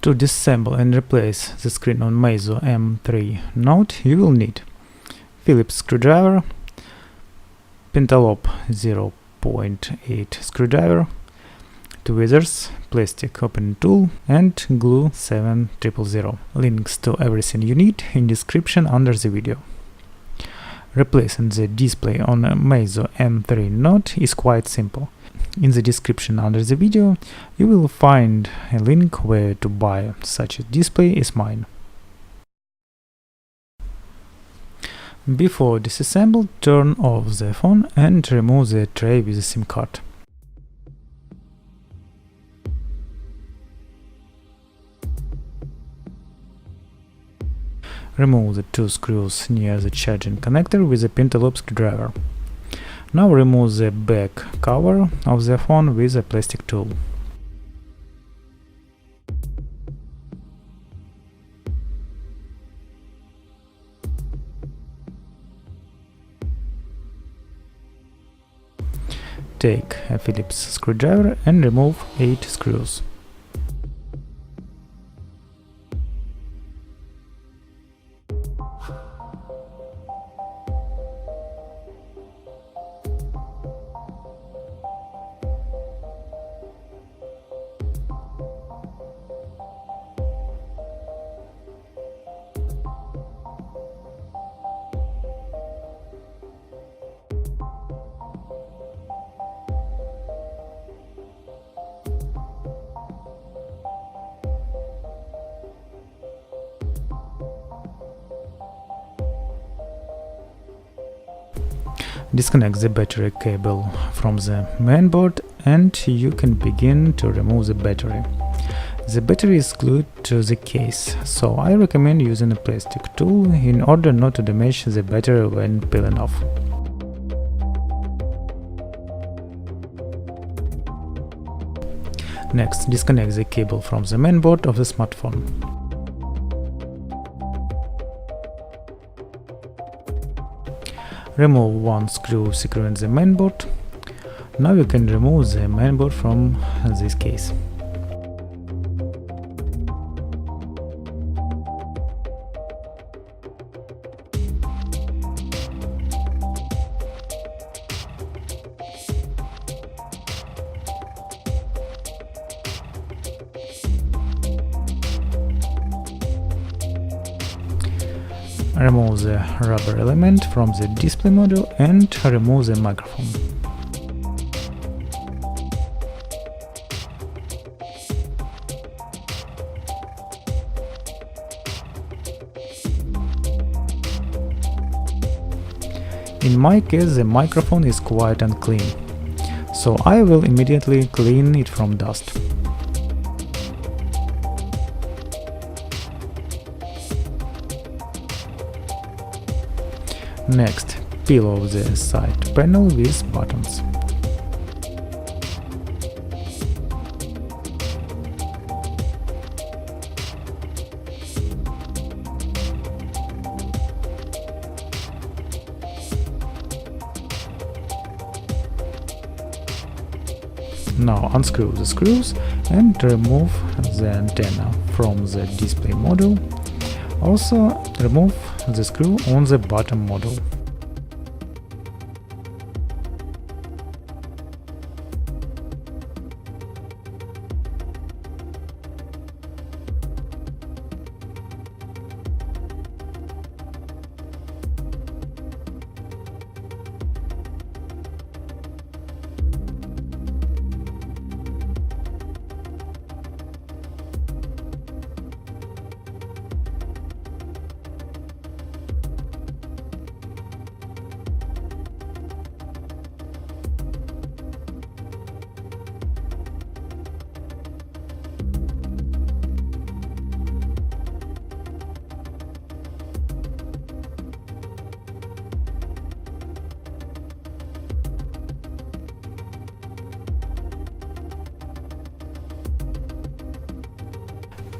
To disassemble and replace the screen on Meizu M3 Note, you will need Phillips screwdriver, Pentalobe 0.8 screwdriver, tweezers, plastic opening tool, and glue 7000. Links to everything you need in description under the video. Replacing the display on a Meizu M3 Note is quite simple. In the description under the video you will find a link where to buy such a display as mine. Before disassemble, turn off the phone and remove the tray with the SIM card. Remove the two screws near the charging connector with a Pentalobe screwdriver. Now remove the back cover of the phone with a plastic tool. Take a Phillips screwdriver and remove 8 screws. Disconnect the battery cable from the mainboard and you can begin to remove the battery. The battery is glued to the case, so I recommend using a plastic tool in order not to damage the battery when peeling off. Next, disconnect the cable from the mainboard of the smartphone. Remove one screw securing the mainboard. Now you can remove the mainboard from this case. Remove the rubber element from the display module and remove the microphone. In my case, the microphone is quite unclean, so I will immediately clean it from dust. Next, peel off the side panel with buttons. Now unscrew the screws and remove the antenna from the display module. Also remove the screw on the bottom module.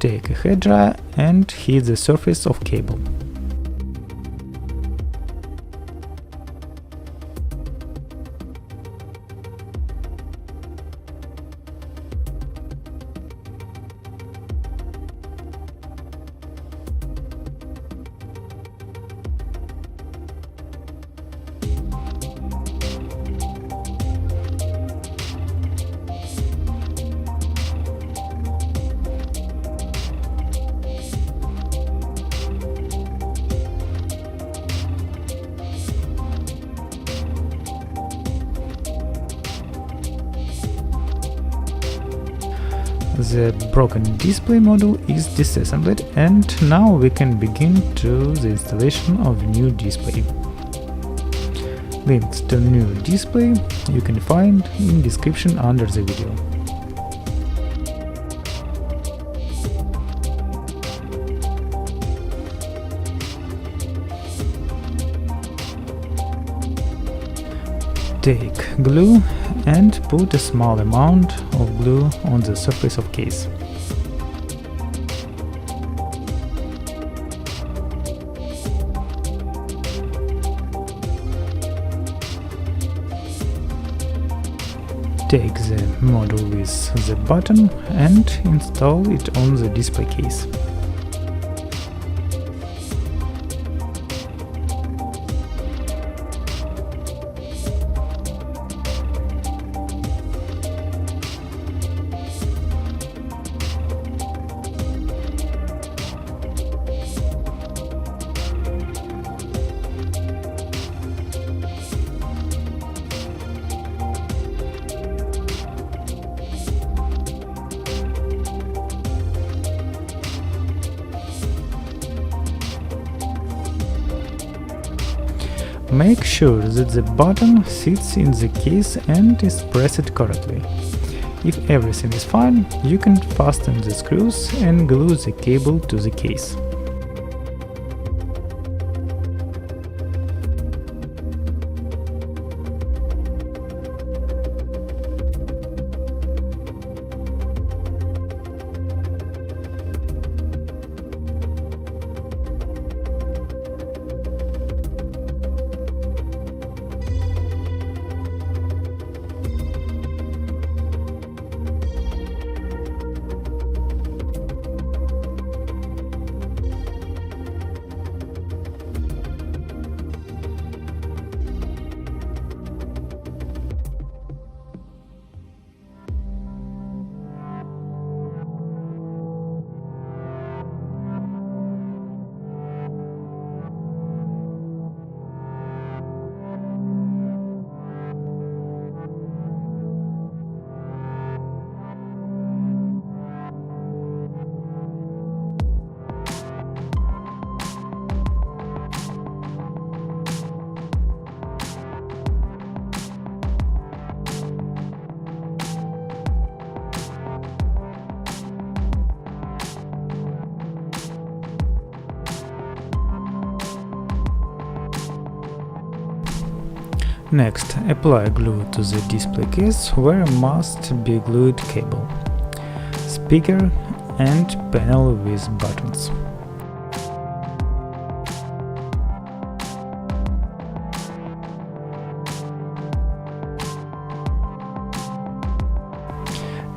Take a hairdryer and heat the surface of cable. The broken display module is disassembled, and now we can begin to the installation of new display. Links to new display you can find in description under the video. Take glue and put a small amount of glue on the surface of case. Take the module with the button and install it on the display case. Make sure that the button sits in the case and is pressed correctly. If everything is fine, you can fasten the screws and glue the cable to the case. Next, apply glue to the display case where must be glued cable, speaker and panel with buttons.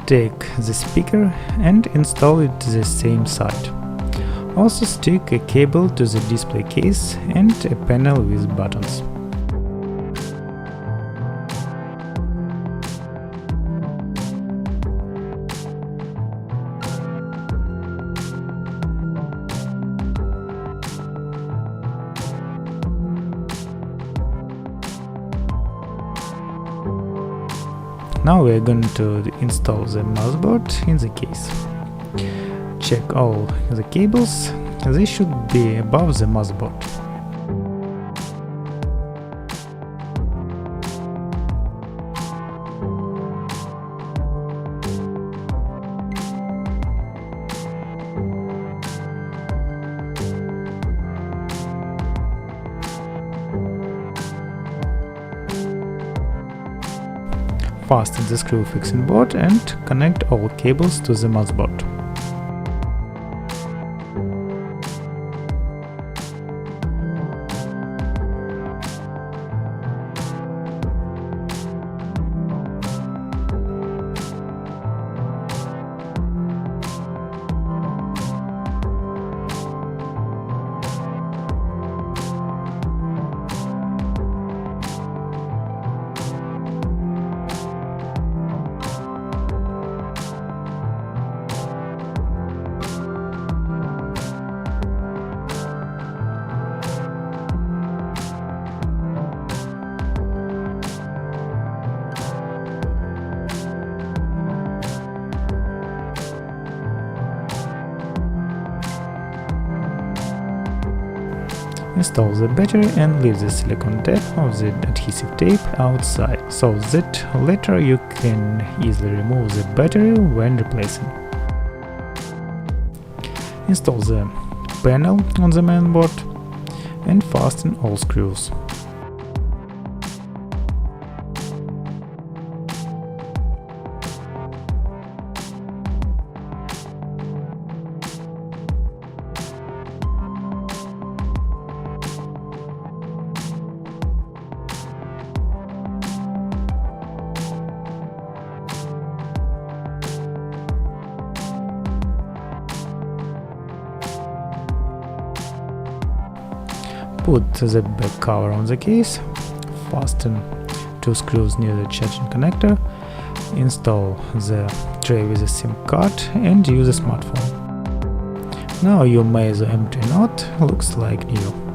Take the speaker and install it to the same side. Also stick a cable to the display case and a panel with buttons. Now we are going to install the motherboard in the case. Check all the cables, they should be above the motherboard. Fasten the screw fixing board and connect all cables to the motherboard. Install the battery and leave the silicone tab of the adhesive tape outside, so that later you can easily remove the battery when replacing. Install the panel on the main board and fasten all screws. Put the back cover on the case, fasten 2 screws near the charging connector, install the tray with a SIM card and use a smartphone. Now your Meizu M3 Note looks like new.